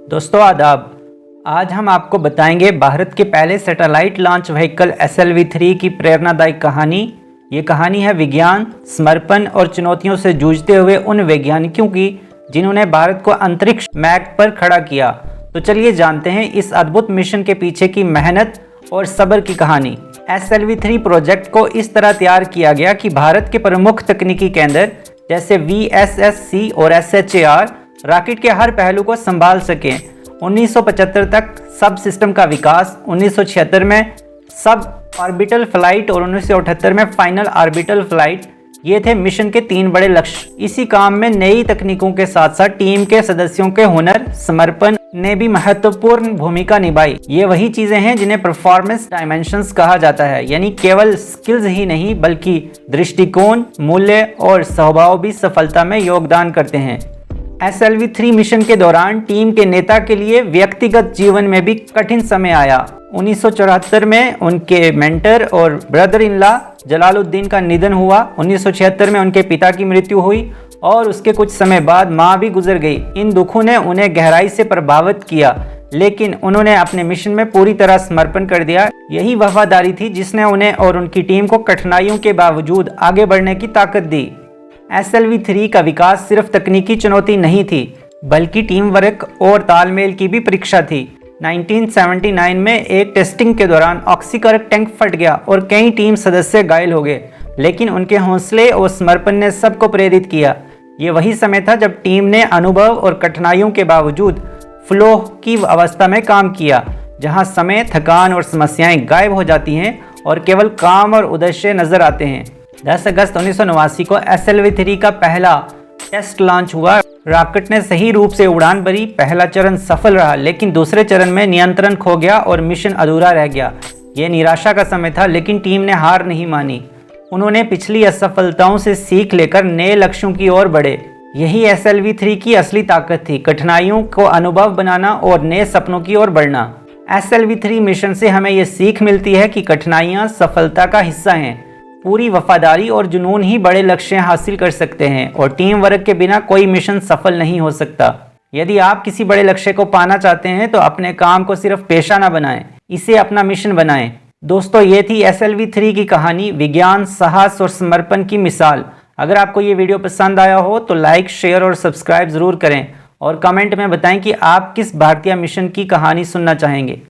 दोस्तों आदाब। आज हम आपको बताएंगे भारत के पहले सैटेलाइट लॉन्च व्हीकल SLV-3 की प्रेरणादायक कहानी। ये कहानी है विज्ञान, समर्पण और चुनौतियों से जूझते हुए उन वैज्ञानिकों की जिन्होंने भारत को अंतरिक्ष मैप पर खड़ा किया। तो चलिए जानते हैं इस अद्भुत मिशन के पीछे की मेहनत और सब्र की कहानी। SLV-3 प्रोजेक्ट को इस तरह तैयार किया गया कि भारत के प्रमुख तकनीकी केंद्र जैसे VSS-C और SHAR रॉकेट के हर पहलू को संभाल सकें। 1975 तक सब सिस्टम का विकास, 1976 में सब ऑर्बिटल फ्लाइट और 1978 में फाइनल ऑर्बिटल फ्लाइट, ये थे मिशन के 3 बड़े लक्ष्य। इसी काम में नई तकनीकों के साथ साथ टीम के सदस्यों के हुनर, समर्पण ने भी महत्वपूर्ण भूमिका निभाई। ये वही चीजें हैं जिन्हें परफॉर्मेंस डायमेंशंस कहा जाता है, यानी केवल स्किल्स ही नहीं बल्कि दृष्टिकोण, मूल्य और स्वभाव भी सफलता में योगदान करते हैं। SLV-3 मिशन के दौरान टीम के नेता के लिए व्यक्तिगत जीवन में भी कठिन समय आया। 1974 में उनके मेंटर और ब्रदर इन लॉ जलालुद्दीन का निधन हुआ। 1976 में उनके पिता की मृत्यु हुई और उसके कुछ समय बाद मां भी गुजर गई। इन दुखों ने उन्हें गहराई से प्रभावित किया, लेकिन उन्होंने अपने मिशन में पूरी तरह समर्पण कर दिया। यही वफादारी थी जिसने उन्हें और उनकी टीम को कठिनाइयों के बावजूद आगे बढ़ने की ताकत दी। SLV-3 का विकास सिर्फ तकनीकी चुनौती नहीं थी, बल्कि टीम वर्क और तालमेल की भी परीक्षा थी। 1979 में एक टेस्टिंग के दौरान ऑक्सीकरण टैंक फट गया और कई टीम सदस्य घायल हो गए, लेकिन उनके हौसले और समर्पण ने सबको प्रेरित किया। ये वही समय था जब टीम ने अनुभव और कठिनाइयों के बावजूद फ्लो की अवस्था में काम किया, जहां समय, थकान और समस्याएं गायब हो जाती हैं और केवल काम और उद्देश्य नजर आते हैं। 10 अगस्त 1989 को SLV-3 का पहला टेस्ट लॉन्च हुआ। रॉकेट ने सही रूप से उड़ान भरी। पहला चरण सफल रहा, लेकिन दूसरे चरण में नियंत्रण खो गया और मिशन अधूरा रह गया। यह निराशा का समय था, लेकिन टीम ने हार नहीं मानी। उन्होंने पिछली असफलताओं से सीख लेकर नए लक्ष्यों की ओर बढ़े। यही SLV-3 की असली ताकत थी, कठिनाइयों को अनुभव बनाना और नए सपनों की ओर बढ़ना। SLV-3 मिशन से हमें यह सीख मिलती है कि कठिनाइयां सफलता का हिस्सा हैं। पूरी वफादारी और जुनून ही बड़े लक्ष्य हासिल कर सकते हैं और टीम वर्क के बिना कोई मिशन सफल नहीं हो सकता। यदि आप किसी बड़े लक्ष्य को पाना चाहते हैं तो अपने काम को सिर्फ पेशा ना बनाएं, इसे अपना मिशन बनाएं। दोस्तों, ये थी SLV-3 की कहानी, विज्ञान, साहस और समर्पण की मिसाल। अगर आपको ये वीडियो पसंद आया हो तो लाइक, शेयर और सब्सक्राइब जरूर करें और कमेंट में बताएं कि आप किस भारतीय मिशन की कहानी सुनना चाहेंगे।